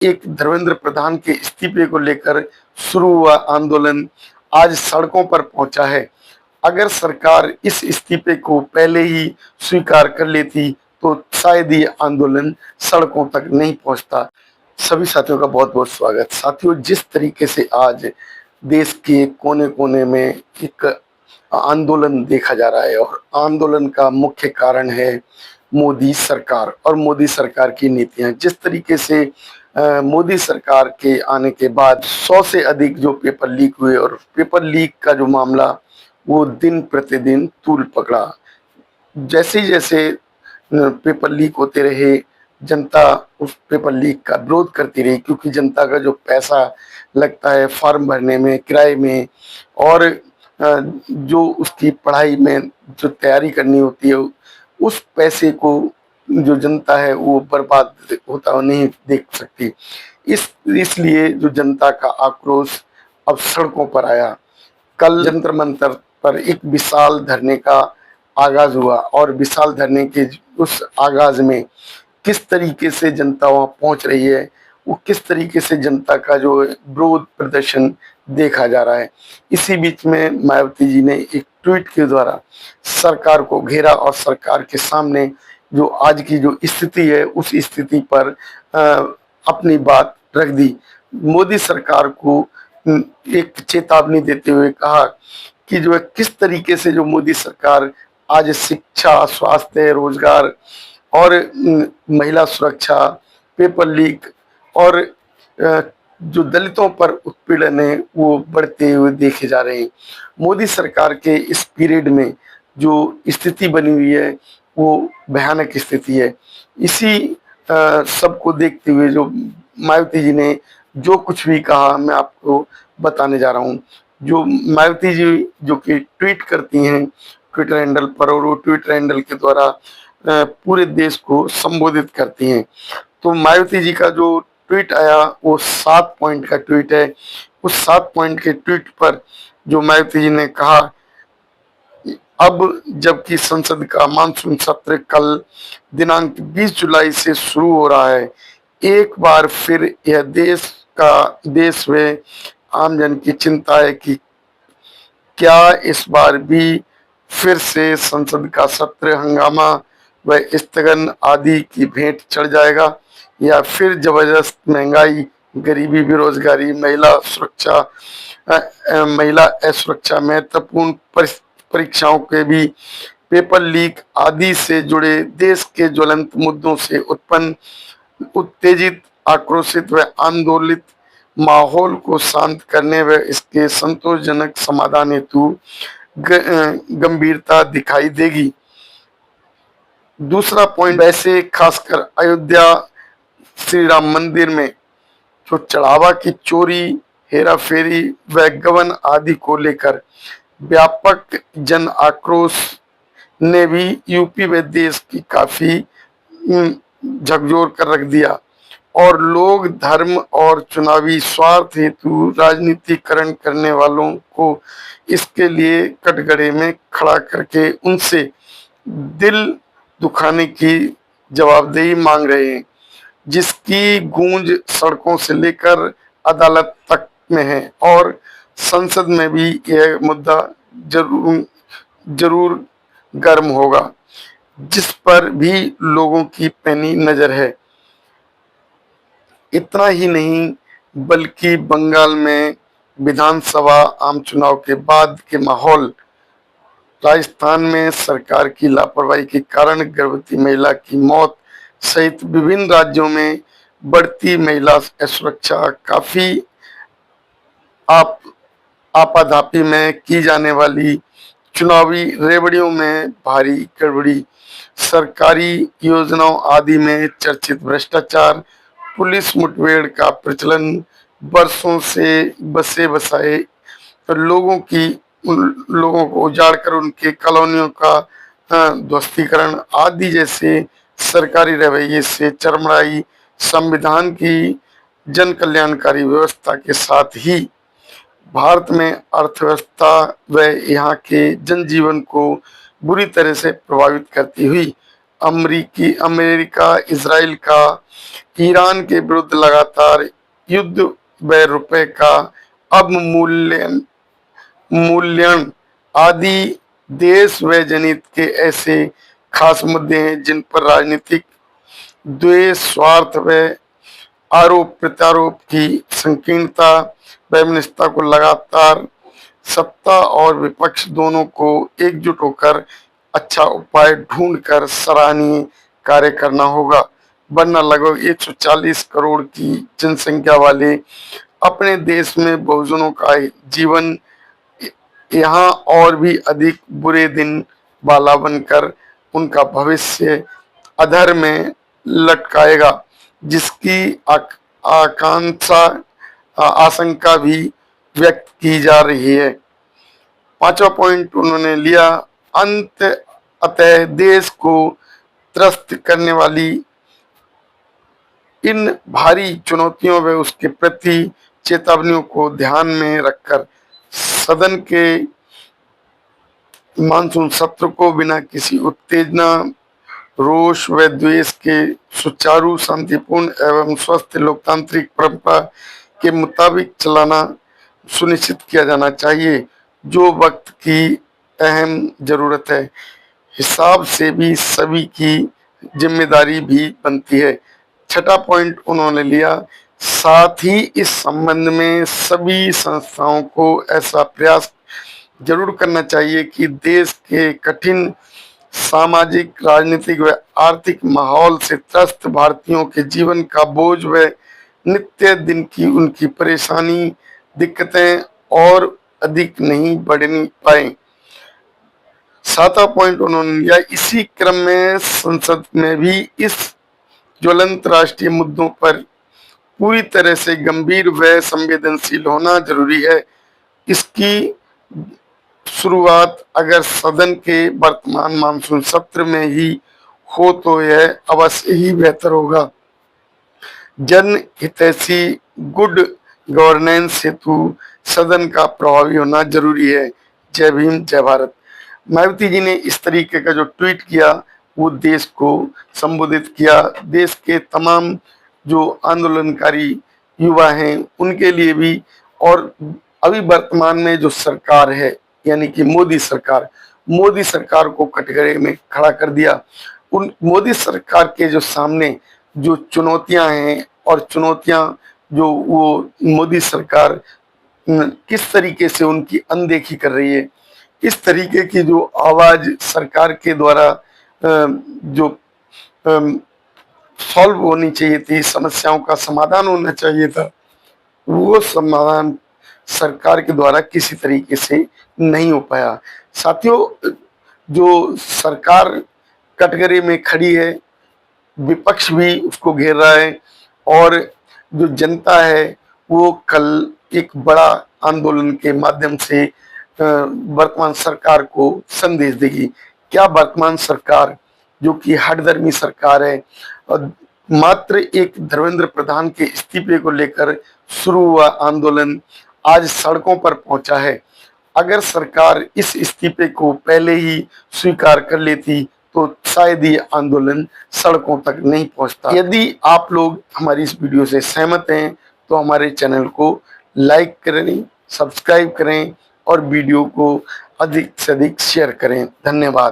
एक धर्मेंद्र प्रधान के इस्तीफे को लेकर शुरू हुआ आंदोलन आज सड़कों पर पहुंचा है। अगर सरकार इस इस्तीफे को पहले ही स्वीकार कर लेती तो शायद ये आंदोलन सड़कों तक नहीं पहुंचता। सभी साथियों का बहुत बहुत स्वागत। साथियों, जिस तरीके से आज देश के कोने कोने में एक आंदोलन देखा जा रहा है और आंदोलन का मुख्य कारण है मोदी सरकार और मोदी सरकार की नीतियां। जिस तरीके से मोदी सरकार के आने के बाद 100 से अधिक जो पेपर लीक हुए और पेपर लीक का जो मामला वो दिन प्रतिदिन तूल पकड़ा। जैसे जैसे पेपर लीक होते रहे, जनता उस पेपर लीक का विरोध करती रही, क्योंकि जनता का जो पैसा लगता है फॉर्म भरने में, किराए में और जो उसकी पढ़ाई में जो तैयारी करनी होती है, उस पैसे को जो जनता है वो बर्बाद होता हुआ नहीं देख सकती। इसलिए जो जनता का आक्रोश अब सड़कों पर आया। कल जंतर मंतर पर एक विशाल धरने का आगाज हुआ और विशाल धरने के उस आगाज में किस तरीके से जनता वहां पहुंच रही है, वो किस तरीके से जनता का जो विरोध प्रदर्शन देखा जा रहा है। इसी बीच में मायावती जी ने एक ट्वीट के द्वारा सरकार को घेरा और सरकार के सामने जो आज की जो स्थिति है उस स्थिति पर अपनी बात रख दी। मोदी सरकार को एक चेतावनी देते हुए कहा कि जो है किस तरीके से जो मोदी सरकार आज शिक्षा, स्वास्थ्य, रोजगार और महिला सुरक्षा, पेपर लीक और जो दलितों पर उत्पीड़न है वो बढ़ते हुए देखे जा रहे हैं। मोदी सरकार के इस पीरियड में जो स्थिति बनी हुई है वो भयानक स्थिति है। इसी सबको देखते हुए जो मायावती जी ने जो कुछ भी कहा मैं आपको बताने जा रहा हूँ। जो मायावती जी जो कि ट्वीट करती हैं ट्विटर हैंडल पर और वो ट्विटर हैंडल के द्वारा पूरे देश को संबोधित करती हैं। तो मायावती जी का जो ट्वीट आया वो 7 पॉइंट का ट्वीट है। उस 7 पॉइंट के ट्वीट पर जो मायावती जी ने कहा, अब जबकि संसद का मानसून सत्र कल दिनांक 20 जुलाई से शुरू हो रहा है, एक बार फिर यह देश में आमजन की चिंता है कि क्या इस बार भी फिर से संसद का सत्र हंगामा व स्थगन आदि की भेंट चढ़ जाएगा, या फिर जबरदस्त महंगाई, गरीबी, बेरोजगारी, महिला असुरक्षा, महत्वपूर्ण परीक्षाओं के भी पेपर लीक आदि से जुड़े देश के ज्वलंत मुद्दों से उत्पन्न उत्तेजित, आक्रोशित व आंदोलित माहौल को शांत करने व इसके संतोषजनक समाधान हेतु गंभीरता दिखाई देगी। दूसरा पॉइंट, वैसे खासकर अयोध्या श्री राम मंदिर में जो चढ़ावा की चोरी, हेरा फेरी व गबन आदि को लेकर व्यापक जन आक्रोश ने भी यूपी व देश की काफी झकझोर कर रख दिया और लोग धर्म और चुनावी स्वार्थ हेतु राजनीतिकरण करने वालों को इसके लिए कटघरे में खड़ा करके उनसे दिल दुखाने की जवाबदेही मांग रहे हैं, जिसकी गूंज सड़कों से लेकर अदालत तक में है और संसद में भी यह मुद्दा जरूर गर्म होगा, जिस पर भी लोगों की पैनी नजर है। इतना ही नहीं बल्कि बंगाल में विधानसभा आम चुनाव के बाद के माहौल, राजस्थान में सरकार की लापरवाही के कारण गर्भवती महिला की मौत सहित विभिन्न राज्यों में बढ़ती महिला असुरक्षा, काफी आपाधापी में की जाने वाली चुनावी रेवड़ियों में भारी गड़बड़ी, सरकारी योजनाओं आदि में चर्चित भ्रष्टाचार, पुलिस मुठभेड़ का प्रचलन, बरसों से बसे बसाए लोगों को उजाड़कर उनके कॉलोनियों का ध्वस्तीकरण आदि जैसे सरकारी रवैये से चरमराई संविधान की जन कल्याणकारी व्यवस्था के साथ ही भारत में अर्थव्यवस्था व यहाँ के जनजीवन को बुरी तरह से प्रभावित करती हुई अमेरिका, इजराइल का ईरान के विरुद्ध लगातार युद्ध व रुपए का अवमूल्यन आदि देश व जनित के ऐसे खास मुद्दे हैं जिन पर राजनीतिक द्वेष, स्वार्थ व आरोप प्रत्यारोप की संकीर्णता व अनिश्चितता को लगातार सत्ता और विपक्ष दोनों को एकजुट होकर अच्छा उपाय ढूंढकर सराहनीय कार्य करना होगा, वरना लगभग 140 करोड़ की जनसंख्या वाले अपने देश में बहुजनों का जीवन यहाँ और भी अधिक बुरे दिन वाला बनकर उनका भविष्य अधर में लटकाएगा, जिसकी आकांक्षा आशंका भी व्यक्त की जा रही है। पांचवा पॉइंट उन्होंने लिया, अतः देश को त्रस्त करने वाली इन भारी चुनौतियों व उसके प्रति चेतावनियों को ध्यान में रखकर सदन के मानसून सत्र को बिना किसी उत्तेजना, रोष व द्वेष के सुचारू, शांतिपूर्ण एवं स्वस्थ लोकतांत्रिक परंपरा के मुताबिक चलाना सुनिश्चित किया जाना चाहिए, जो वक्त की अहम जरूरत है। हिसाब से भी सभी की जिम्मेदारी भी बनती है। छठा पॉइंट उन्होंने लिया, साथ ही इस संबंध में सभी संस्थाओं को ऐसा प्रयास जरूर करना चाहिए कि देश के कठिन सामाजिक, राजनीतिक व आर्थिक माहौल से त्रस्त भारतीयों के जीवन का बोझ व नित्य दिन की उनकी परेशानी, दिक्कतें और अधिक नहीं बढ़नी पाए। सातवां पॉइंट उन्होंने लिया, इसी क्रम में संसद में भी इस ज्वलंत राष्ट्रीय मुद्दों पर पूरी तरह से गंभीर व संवेदनशील होना जरूरी है। इसकी शुरुआत अगर सदन के वर्तमान मानसून सत्र में ही हो तो यह अवश्य ही बेहतर होगा। जन हितैषी गुड गवर्नेंस हेतु सदन का प्रभावी होना जरूरी है। जय भीम, जय भारत। मायावती जी ने इस तरीके का जो ट्वीट किया वो देश को संबोधित किया, देश के तमाम जो आंदोलनकारी युवा हैं उनके लिए भी, और अभी वर्तमान में जो सरकार है यानी कि मोदी सरकार को कटघरे में खड़ा कर दिया। उन मोदी सरकार के जो सामने जो चुनौतियां हैं और चुनौतियां जो वो मोदी सरकार किस तरीके से उनकी अनदेखी कर रही है, इस तरीके की जो आवाज सरकार के द्वारा जो सॉल्व होनी चाहिए थी, समस्याओं का समाधान होना चाहिए था, वो समाधान सरकार के द्वारा किसी तरीके से नहीं हो पाया। साथियों, जो सरकार कटघरे में खड़ी है, विपक्ष भी उसको घेर रहा है और जो जनता है वो कल एक बड़ा आंदोलन के माध्यम से वर्तमान सरकार को संदेश देगी। क्या वर्तमान सरकार जो कि हठधर्मी सरकार है और मात्र एक धर्मेंद्र प्रधान के इस्तीफे को लेकर शुरू हुआ आंदोलन आज सड़कों पर पहुंचा है, अगर सरकार इस इस्तीफे को पहले ही स्वीकार कर लेती तो शायद ये आंदोलन सड़कों तक नहीं पहुंचता। यदि आप लोग हमारी इस वीडियो से सहमत हैं तो हमारे चैनल को लाइक करें, सब्सक्राइब करें और वीडियो को अधिक से अधिक शेयर करें। धन्यवाद।